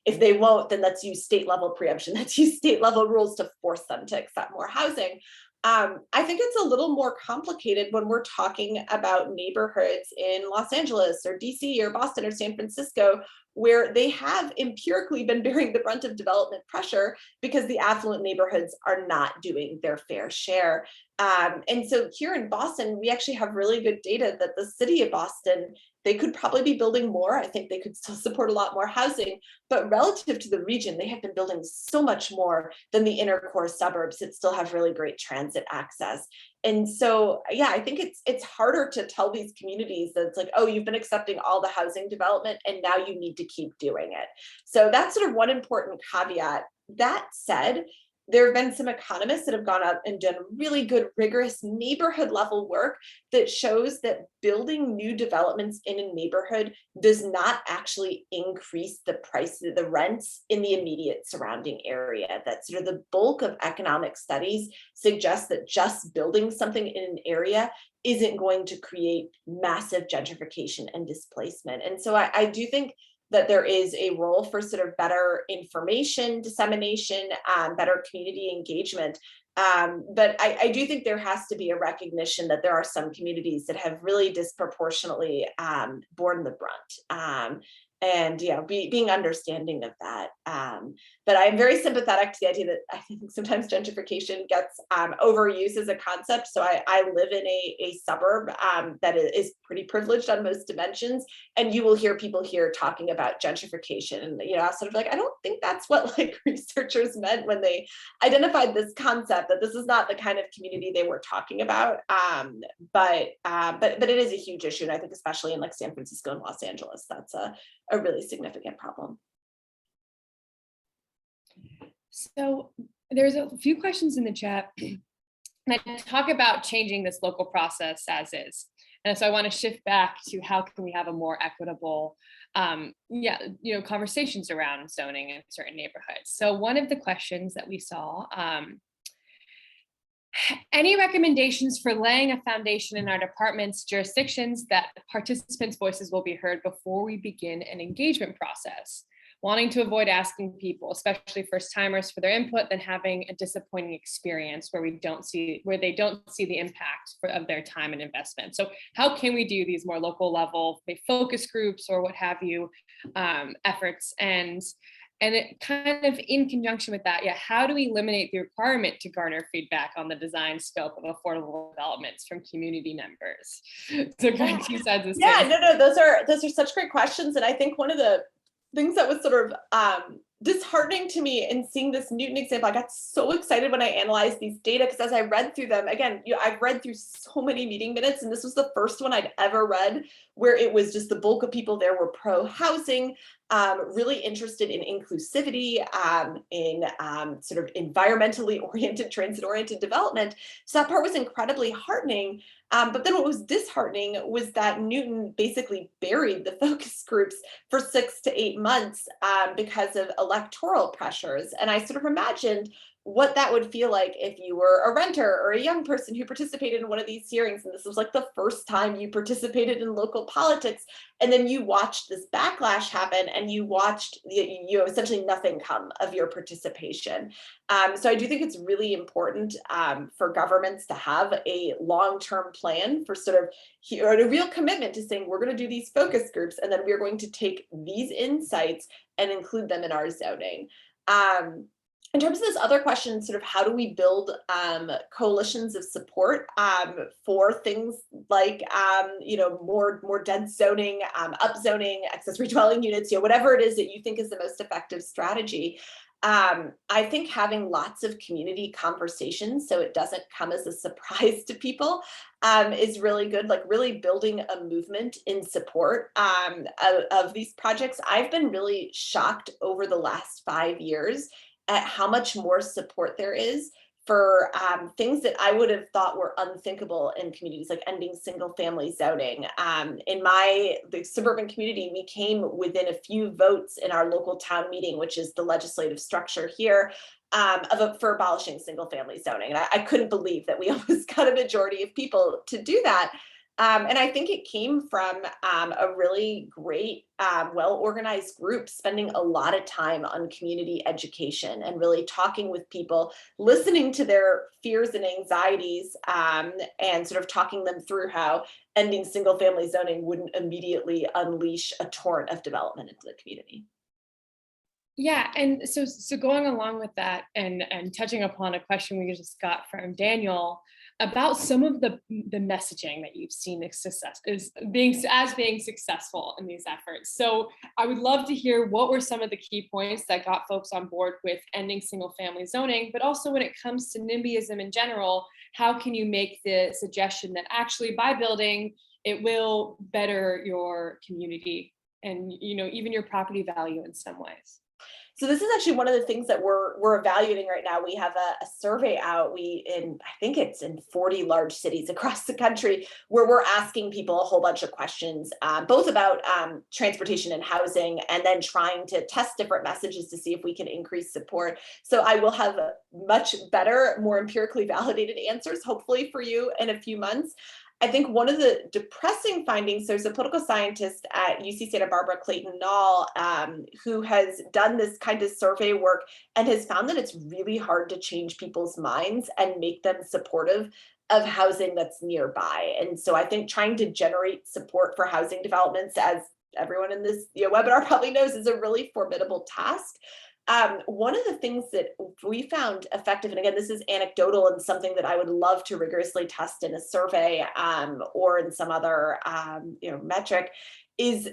[SPEAKER 2] if they won't, then let's use state level preemption. Let's use state level rules to force them to accept more housing. I think it's a little more complicated when we're talking about neighborhoods in Los Angeles or DC or Boston or San Francisco, where they have empirically been bearing the brunt of development pressure because the affluent neighborhoods are not doing their fair share. And so here in Boston, we actually have really good data that the city of Boston, they could probably be building more. I think they could still support a lot more housing, but relative to the region, they have been building so much more than the inner core suburbs that still have really great transit access. And so, yeah, I think it's harder to tell these communities that it's like, oh, you've been accepting all the housing development and now you need to keep doing it. So that's sort of one important caveat. That said, there have been some economists that have gone out and done really good, rigorous neighborhood level work that shows that building new developments in a neighborhood does not actually increase the price of the rents in the immediate surrounding area. That sort of the bulk of economic studies suggest that just building something in an area isn't going to create massive gentrification and displacement. And so I do think that there is a role for sort of better information dissemination, better community engagement. But I do think there has to be a recognition that there are some communities that have really disproportionately borne the brunt. And being understanding of that. But I'm very sympathetic to the idea that I think sometimes gentrification gets overused as a concept. So I live in a suburb that is pretty privileged on most dimensions, and you will hear people here talking about gentrification. And sort of like, I don't think that's what like researchers meant when they identified this concept, that this is not the kind of community they were talking about. But it is a huge issue, and I think especially in like San Francisco and Los Angeles, that's a really significant problem.
[SPEAKER 3] So there's a few questions in the chat that talk about changing this local process as is. And so I want to shift back to how can we have a more equitable, conversations around zoning in certain neighborhoods. So one of the questions that we saw, any recommendations for laying a foundation in our department's jurisdictions that participants' voices will be heard before we begin an engagement process? Wanting to avoid asking people, especially first timers, for their input, than having a disappointing experience where they don't see the impact of their time and investment. So how can we do these more local level focus groups or what have you efforts? And it kind of in conjunction with that, how do we eliminate the requirement to garner feedback on the design scope of affordable developments from community members? So kind of two sides of the same.
[SPEAKER 2] No, those are such great questions. And I think one of the things that was sort of disheartening to me in seeing this Newton example, I got so excited when I analyzed these data, because as I read through them, again, I've read through so many meeting minutes, and this was the first one I'd ever read where it was just the bulk of people there were pro-housing, really interested in inclusivity, in sort of environmentally oriented, transit-oriented development. So that part was incredibly heartening. But then what was disheartening was that Newton basically buried the focus groups for 6 to 8 months because of electoral pressures. And I sort of imagined, what that would feel like if you were a renter or a young person who participated in one of these hearings, and this was like the first time you participated in local politics, and then you watched this backlash happen, and you watched essentially nothing come of your participation. So I do think it's really important for governments to have a long-term plan for sort of a real commitment to saying, we're going to do these focus groups, and then we're going to take these insights and include them in our zoning. In terms of this other question, sort of how do we build coalitions of support for things like more dense zoning, upzoning, accessory dwelling units, whatever it is that you think is the most effective strategy. I think having lots of community conversations so it doesn't come as a surprise to people is really good, like really building a movement in support of these projects. I've been really shocked over the last 5 years at how much more support there is for things that I would have thought were unthinkable in communities, like ending single-family zoning. In the suburban community, we came within a few votes in our local town meeting, which is the legislative structure here, for abolishing single-family zoning. And I couldn't believe that we almost got a majority of people to do that. And I think it came from a really great, well-organized group spending a lot of time on community education and really talking with people, listening to their fears and anxieties, and sort of talking them through how ending single-family zoning wouldn't immediately unleash a torrent of development into the community.
[SPEAKER 3] Yeah, and so going along with that and touching upon a question we just got from Daniel about some of the messaging that you've seen success is being successful in these efforts. So I would love to hear what were some of the key points that got folks on board with ending single family zoning, but also when it comes to NIMBYism in general, how can you make the suggestion that actually by building, it will better your community and even your property value in some ways?
[SPEAKER 2] So this is actually one of the things that we're evaluating right now. We have a survey out. I think it's in 40 large cities across the country, where we're asking people a whole bunch of questions, both about transportation and housing, and then trying to test different messages to see if we can increase support. So I will have much better, more empirically validated answers, hopefully for you in a few months. I think one of the depressing findings, there's a political scientist at UC Santa Barbara, Clayton Nall, who has done this kind of survey work and has found that it's really hard to change people's minds and make them supportive of housing that's nearby. And so I think trying to generate support for housing developments, as everyone in this webinar probably knows, is a really formidable task. One of the things that we found effective, and again, this is anecdotal and something that I would love to rigorously test in a survey or in some other metric, is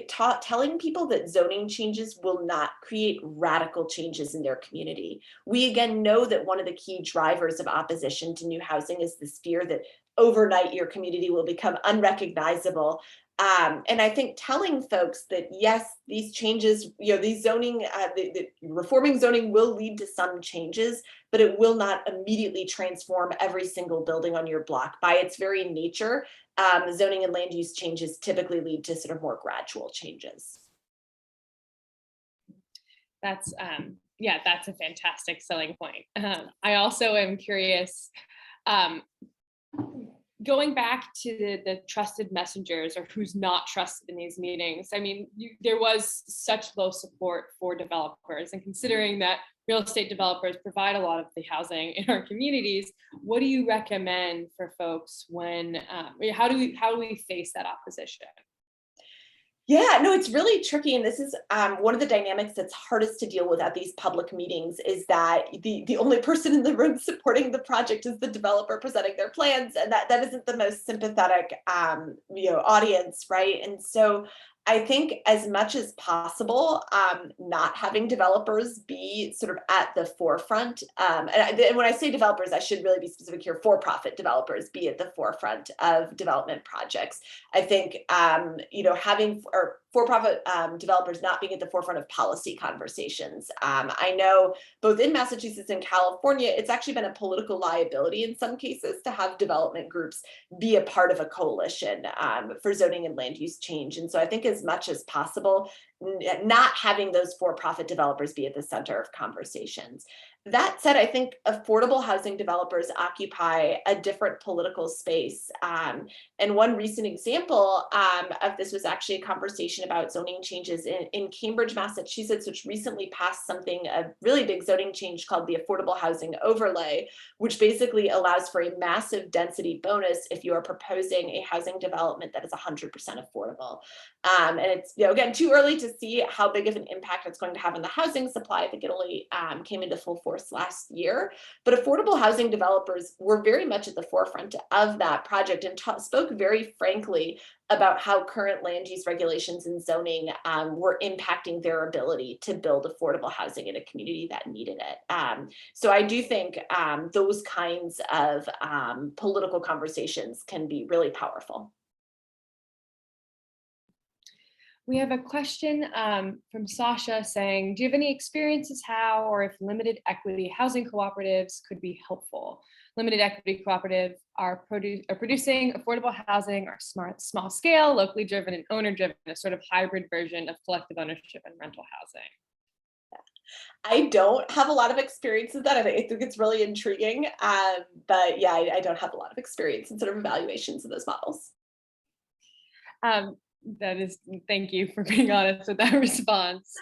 [SPEAKER 2] telling people that zoning changes will not create radical changes in their community. We again know that one of the key drivers of opposition to new housing is this fear that overnight your community will become unrecognizable. And I think telling folks that, yes, these changes, these zoning, the reforming zoning will lead to some changes, but it will not immediately transform every single building on your block. By its very nature, zoning and land use changes typically lead to sort of more gradual changes.
[SPEAKER 3] That's a fantastic selling point. I also am curious, going back to the trusted messengers, or who's not trusted in these meetings. I mean, there was such low support for developers, and considering that real estate developers provide a lot of the housing in our communities, what do you recommend for folks when, how do we face that opposition?
[SPEAKER 2] Yeah, no, it's really tricky. And this is one of the dynamics that's hardest to deal with at these public meetings, is that the only person in the room supporting the project is the developer presenting their plans. And that isn't the most sympathetic, audience, right? And so I think as much as possible, not having developers be sort of at the forefront. And when I say developers, I should really be specific here, for-profit developers be at the forefront of development projects. I think, having for-profit developers not being at the forefront of policy conversations. I know both in Massachusetts and California, it's actually been a political liability in some cases to have development groups be a part of a coalition for zoning and land use change. And so I think as much as possible, not having those for-profit developers be at the center of conversations. That said, I think affordable housing developers occupy a different political space. And one recent example of this was actually a conversation about zoning changes in Cambridge, Massachusetts, which recently passed a really big zoning change called the Affordable Housing Overlay, which basically allows for a massive density bonus if you are proposing a housing development that is 100% affordable. And it's, again, too early to see how big of an impact it's going to have on the housing supply. I think it only came into full force last year, but affordable housing developers were very much at the forefront of that project and spoke very frankly about how current land use regulations and zoning were impacting their ability to build affordable housing in a community that needed it. So I do think those kinds of political conversations can be really powerful.
[SPEAKER 3] We have a question from Sasha saying, do you have any experiences how or if limited equity housing cooperatives could be helpful? Limited equity cooperatives are producing affordable housing, are small scale, locally driven and owner driven, a sort of hybrid version of collective ownership and rental housing.
[SPEAKER 2] I don't have a lot of experience with that. I think it's really intriguing. But yeah, I don't have a lot of experience in sort of evaluations of those models.
[SPEAKER 3] Thank you for being honest with that response.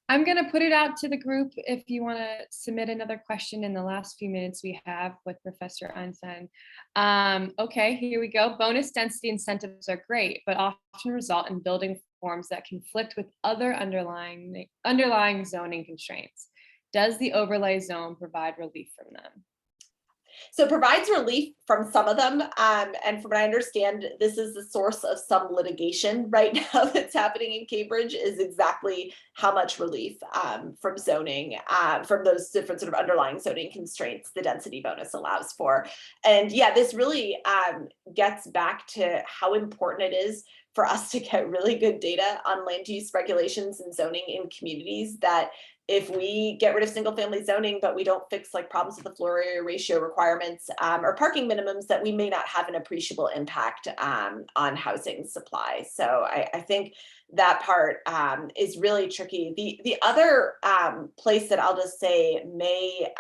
[SPEAKER 3] I'm going to put it out to the group if you want to submit another question in the last few minutes we have with Professor Einstein. Okay, here we go. Bonus density incentives are great, but often result in building forms that conflict with other underlying zoning constraints. Does the overlay zone provide relief from them?
[SPEAKER 2] So it provides relief from some of them. And from what I understand, this is the source of some litigation right now that's happening in Cambridge, is exactly how much relief from zoning, from those different sort of underlying zoning constraints the density bonus allows for. And yeah, this really gets back to how important it is for us to get really good data on land use regulations and zoning in communities, that if we get rid of single family zoning, but we don't fix like problems with the floor area ratio requirements or parking minimums, that we may not have an appreciable impact on housing supply. So I think that part is really tricky. The other place that I'll just say may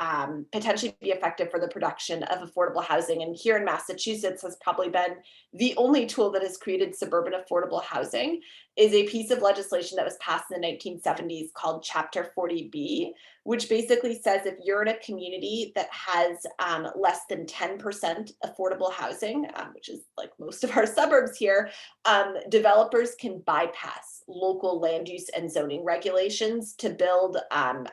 [SPEAKER 2] potentially be effective for the production of affordable housing, and here in Massachusetts has probably been the only tool that has created suburban affordable housing, is a piece of legislation that was passed in the 1970s called Chapter 40B, which basically says if you're in a community that has less than 10% affordable housing, which is like most of our suburbs here, developers can bypass local land use and zoning regulations to build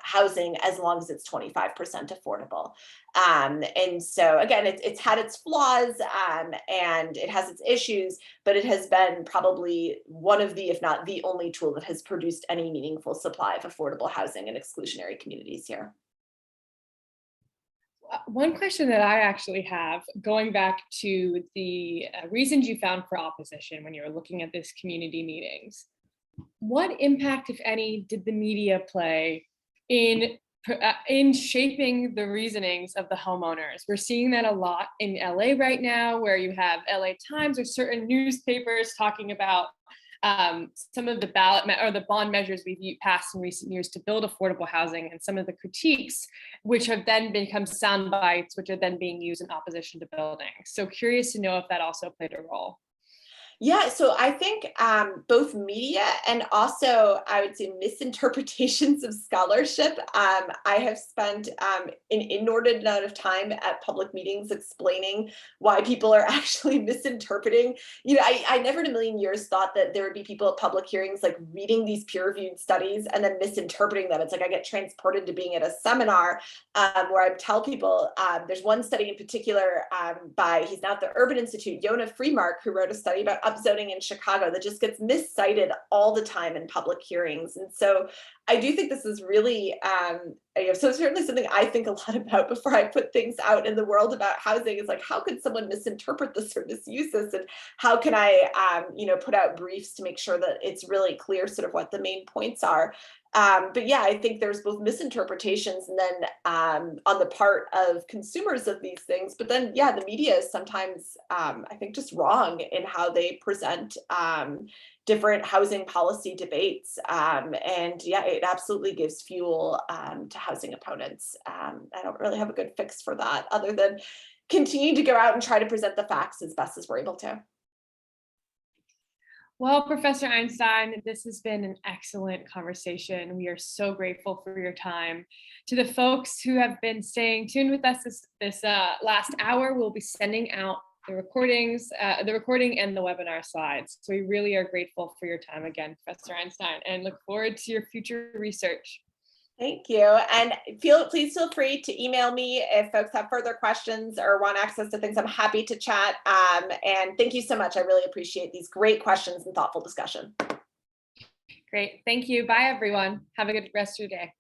[SPEAKER 2] housing as long as it's 25% affordable. And so again, it's had its flaws and it has its issues, but it has been probably one of the, if not the only tool that has produced any meaningful supply of affordable housing in exclusionary communities here.
[SPEAKER 3] One question that I actually have, going back to the reasons you found for opposition when you were looking at this community meetings, what impact, if any, did the media play in shaping the reasonings of the homeowners? We're seeing that a lot in LA right now, where you have LA Times or certain newspapers talking about some of the ballot or the bond measures we've passed in recent years to build affordable housing, and some of the critiques, which have then become sound bites, which are then being used in opposition to building. So curious to know if that also played a role.
[SPEAKER 2] Yeah, so I think both media and also, I would say, misinterpretations of scholarship. I have spent an inordinate amount of time at public meetings explaining why people are actually misinterpreting. You know, I never in a million years thought that there would be people at public hearings like reading these peer-reviewed studies and then misinterpreting them. It's like I get transported to being at a seminar where I tell people, there's one study in particular by, he's now at the Urban Institute, Yonah Freemark, who wrote a study about upzoning in Chicago that just gets miscited all the time in public hearings. And so I do think this is really, so it's certainly something I think a lot about before I put things out in the world about housing, is like, how could someone misinterpret this or misuse this? And how can I, put out briefs to make sure that it's really clear sort of what the main points are? But yeah, I think there's both misinterpretations and then on the part of consumers of these things. But then, yeah, the media is sometimes, I think, just wrong in how they present different housing policy debates. And yeah, it absolutely gives fuel to housing opponents. I don't really have a good fix for that other than continuing to go out and try to present the facts as best as we're able to.
[SPEAKER 3] Well, Professor Einstein, this has been an excellent conversation. We are so grateful for your time. To the folks who have been staying tuned with us this last hour, we'll be sending out the recordings, the recording and the webinar slides. So we really are grateful for your time again, Professor Einstein, and look forward to your future research.
[SPEAKER 2] Thank you. And please feel free to email me if folks have further questions or want access to things. I'm happy to chat. And thank you so much. I really appreciate these great questions and thoughtful discussion.
[SPEAKER 3] Great. Thank you. Bye, everyone. Have a good rest of your day.